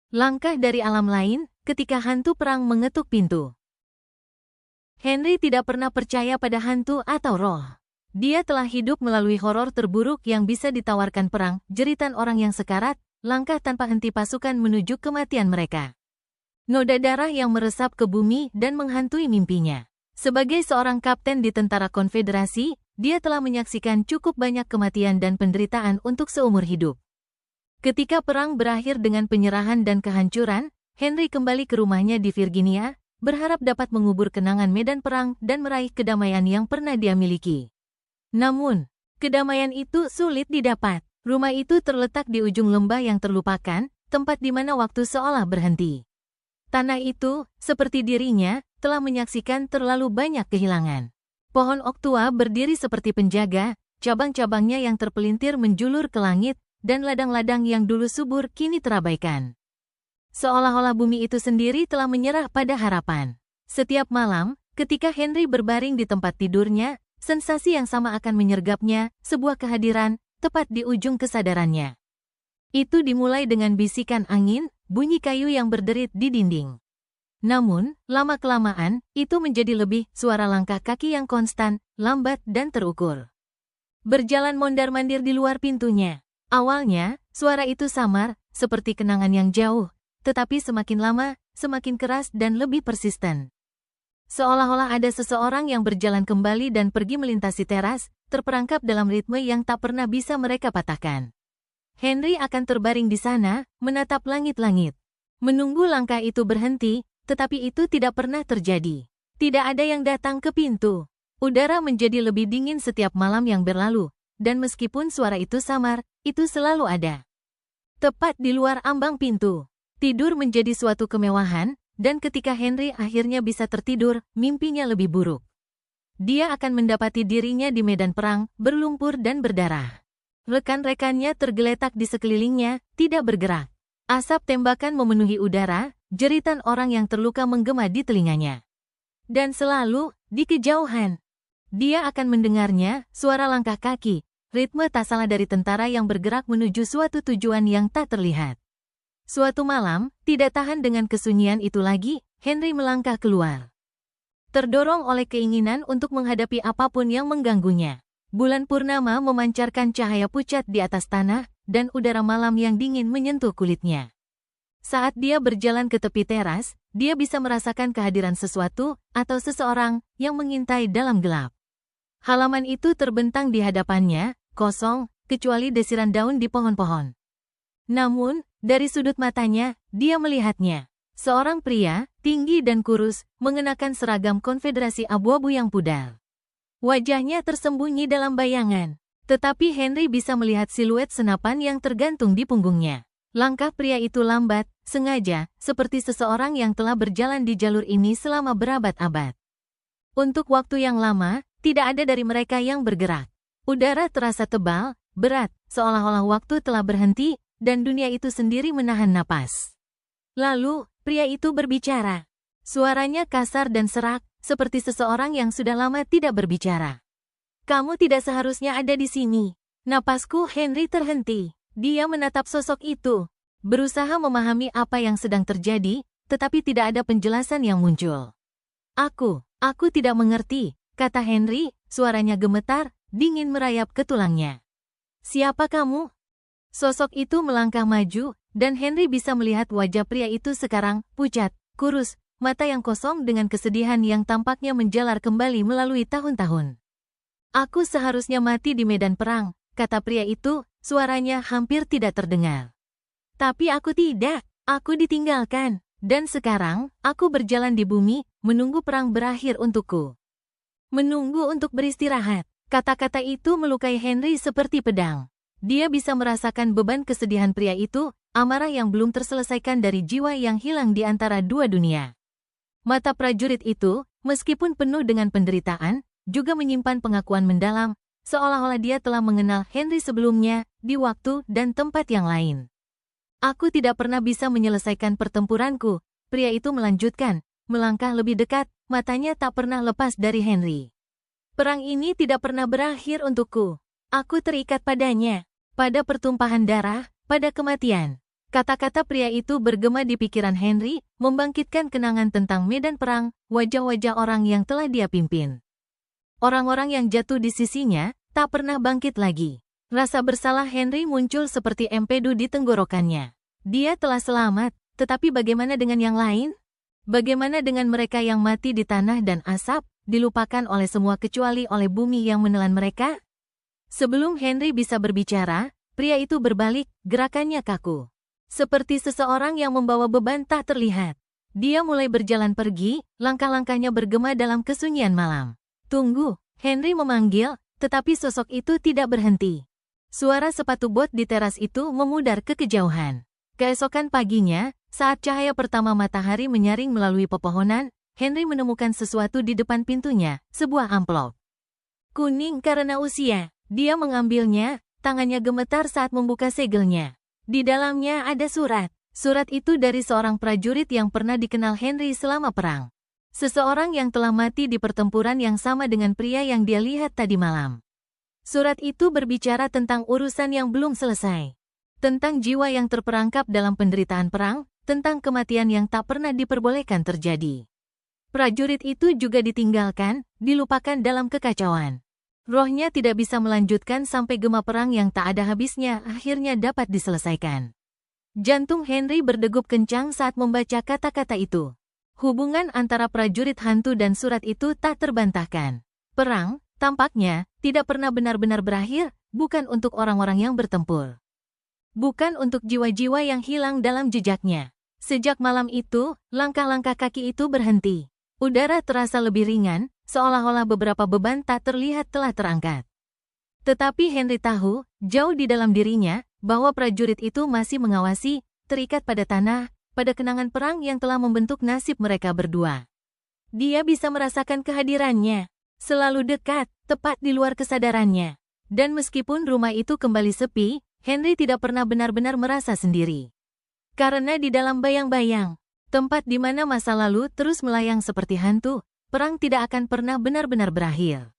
Langkah dari alam lain ketika hantu perang mengetuk pintu. Henry tidak pernah percaya pada hantu atau roh. Dia telah hidup melalui horor terburuk yang bisa ditawarkan perang, jeritan orang yang sekarat, langkah tanpa henti pasukan menuju kematian mereka. Noda darah yang meresap ke bumi dan menghantui mimpinya. Sebagai seorang kapten di tentara konfederasi, dia telah menyaksikan cukup banyak kematian dan penderitaan untuk seumur hidup. Ketika perang berakhir dengan penyerahan dan kehancuran, Henry kembali ke rumahnya di Virginia, berharap dapat mengubur kenangan medan perang dan meraih kedamaian yang pernah dia miliki. Namun, kedamaian itu sulit didapat. Rumah itu terletak di ujung lembah yang terlupakan, tempat di mana waktu seolah berhenti. Tanah itu, seperti dirinya, telah menyaksikan terlalu banyak kehilangan. Pohon oak tua berdiri seperti penjaga, cabang-cabangnya yang terpelintir menjulur ke langit, dan ladang-ladang yang dulu subur kini terabaikan. Seolah-olah bumi itu sendiri telah menyerah pada harapan. Setiap malam, ketika Henry berbaring di tempat tidurnya, sensasi yang sama akan menyergapnya, sebuah kehadiran, tepat di ujung kesadarannya. Itu dimulai dengan bisikan angin, bunyi kayu yang berderit di dinding. Namun, lama-kelamaan, itu menjadi lebih suara langkah kaki yang konstan, lambat dan terukur. Berjalan mondar-mandir di luar pintunya. Awalnya, suara itu samar, seperti kenangan yang jauh, tetapi semakin lama, semakin keras dan lebih persisten. Seolah-olah ada seseorang yang berjalan kembali dan pergi melintasi teras, terperangkap dalam ritme yang tak pernah bisa mereka patahkan. Henry akan terbaring di sana, menatap langit-langit. Menunggu langkah itu berhenti, tetapi itu tidak pernah terjadi. Tidak ada yang datang ke pintu. Udara menjadi lebih dingin setiap malam yang berlalu, dan meskipun suara itu samar, itu selalu ada. Tepat di luar ambang pintu, tidur menjadi suatu kemewahan, dan ketika Henry akhirnya bisa tertidur, mimpinya lebih buruk. Dia akan mendapati dirinya di medan perang, berlumpur dan berdarah. Rekan-rekannya tergeletak di sekelilingnya, tidak bergerak. Asap tembakan memenuhi udara, jeritan orang yang terluka menggema di telinganya. Dan selalu, di kejauhan, dia akan mendengarnya, suara langkah kaki, ritme tak salah dari tentara yang bergerak menuju suatu tujuan yang tak terlihat. Suatu malam, tidak tahan dengan kesunyian itu lagi, Henry melangkah keluar. Terdorong oleh keinginan untuk menghadapi apapun yang mengganggunya. Bulan purnama memancarkan cahaya pucat di atas tanah, dan udara malam yang dingin menyentuh kulitnya. Saat dia berjalan ke tepi teras, dia bisa merasakan kehadiran sesuatu, atau seseorang, yang mengintai dalam gelap. Halaman itu terbentang di hadapannya, kosong, kecuali desiran daun di pohon-pohon. Namun, dari sudut matanya, dia melihatnya. Seorang pria, tinggi dan kurus, mengenakan seragam konfederasi abu-abu yang pudar. Wajahnya tersembunyi dalam bayangan, tetapi Henry bisa melihat siluet senapan yang tergantung di punggungnya. Langkah pria itu lambat, sengaja, seperti seseorang yang telah berjalan di jalur ini selama berabad-abad. Untuk waktu yang lama, tidak ada dari mereka yang bergerak. Udara terasa tebal, berat, seolah-olah waktu telah berhenti, dan dunia itu sendiri menahan napas. Lalu, pria itu berbicara. Suaranya kasar dan serak, seperti seseorang yang sudah lama tidak berbicara. Kamu tidak seharusnya ada di sini. Napasku Henry terhenti. Dia menatap sosok itu, berusaha memahami apa yang sedang terjadi, tetapi tidak ada penjelasan yang muncul. Aku tidak mengerti, kata Henry, suaranya gemetar, dingin merayap ke tulangnya. Siapa kamu? Sosok itu melangkah maju, dan Henry bisa melihat wajah pria itu sekarang, pucat, kurus, mata yang kosong dengan kesedihan yang tampaknya menjalar kembali melalui tahun-tahun. Aku seharusnya mati di medan perang, kata pria itu, suaranya hampir tidak terdengar. Tapi aku tidak, aku ditinggalkan, dan sekarang, aku berjalan di bumi, menunggu perang berakhir untukku. Menunggu untuk beristirahat. Kata-kata itu melukai Henry seperti pedang. Dia bisa merasakan beban kesedihan pria itu, amarah yang belum terselesaikan dari jiwa yang hilang di antara dua dunia. Mata prajurit itu, meskipun penuh dengan penderitaan, juga menyimpan pengakuan mendalam, seolah-olah dia telah mengenal Henry sebelumnya, di waktu dan tempat yang lain. Aku tidak pernah bisa menyelesaikan pertempuranku, pria itu melanjutkan, melangkah lebih dekat, matanya tak pernah lepas dari Henry. Perang ini tidak pernah berakhir untukku. Aku terikat padanya, pada pertumpahan darah, pada kematian. Kata-kata pria itu bergema di pikiran Henry, membangkitkan kenangan tentang medan perang, wajah-wajah orang yang telah dia pimpin. Orang-orang yang jatuh di sisinya, tak pernah bangkit lagi. Rasa bersalah Henry muncul seperti empedu di tenggorokannya. Dia telah selamat, tetapi bagaimana dengan yang lain? Bagaimana dengan mereka yang mati di tanah dan asap, dilupakan oleh semua kecuali oleh bumi yang menelan mereka? Sebelum Henry bisa berbicara, pria itu berbalik, gerakannya kaku. Seperti seseorang yang membawa beban tak terlihat. Dia mulai berjalan pergi, langkah-langkahnya bergema dalam kesunyian malam. Tunggu, Henry memanggil, tetapi sosok itu tidak berhenti. Suara sepatu bot di teras itu memudar ke kejauhan. Keesokan paginya, saat cahaya pertama matahari menyaring melalui pepohonan, Henry menemukan sesuatu di depan pintunya, sebuah amplop. Kuning karena usia. Dia mengambilnya, tangannya gemetar saat membuka segelnya. Di dalamnya ada surat. Surat itu dari seorang prajurit yang pernah dikenal Henry selama perang. Seseorang yang telah mati di pertempuran yang sama dengan pria yang dia lihat tadi malam. Surat itu berbicara tentang urusan yang belum selesai. Tentang jiwa yang terperangkap dalam penderitaan perang, tentang kematian yang tak pernah diperbolehkan terjadi. Prajurit itu juga ditinggalkan, dilupakan dalam kekacauan. Rohnya tidak bisa melanjutkan sampai gema perang yang tak ada habisnya akhirnya dapat diselesaikan. Jantung Henry berdegup kencang saat membaca kata-kata itu. Hubungan antara prajurit hantu dan surat itu tak terbantahkan. Perang, tampaknya, tidak pernah benar-benar berakhir, bukan untuk orang-orang yang bertempur. Bukan untuk jiwa-jiwa yang hilang dalam jejaknya. Sejak malam itu, langkah-langkah kaki itu berhenti. Udara terasa lebih ringan, seolah-olah beberapa beban tak terlihat telah terangkat. Tetapi Henry tahu, jauh di dalam dirinya, bahwa prajurit itu masih mengawasi, terikat pada tanah, pada kenangan perang yang telah membentuk nasib mereka berdua. Dia bisa merasakan kehadirannya, selalu dekat, tepat di luar kesadarannya. Dan meskipun rumah itu kembali sepi, Henry tidak pernah benar-benar merasa sendiri. Karena di dalam bayang-bayang, tempat di mana masa lalu terus melayang seperti hantu, perang tidak akan pernah benar-benar berakhir.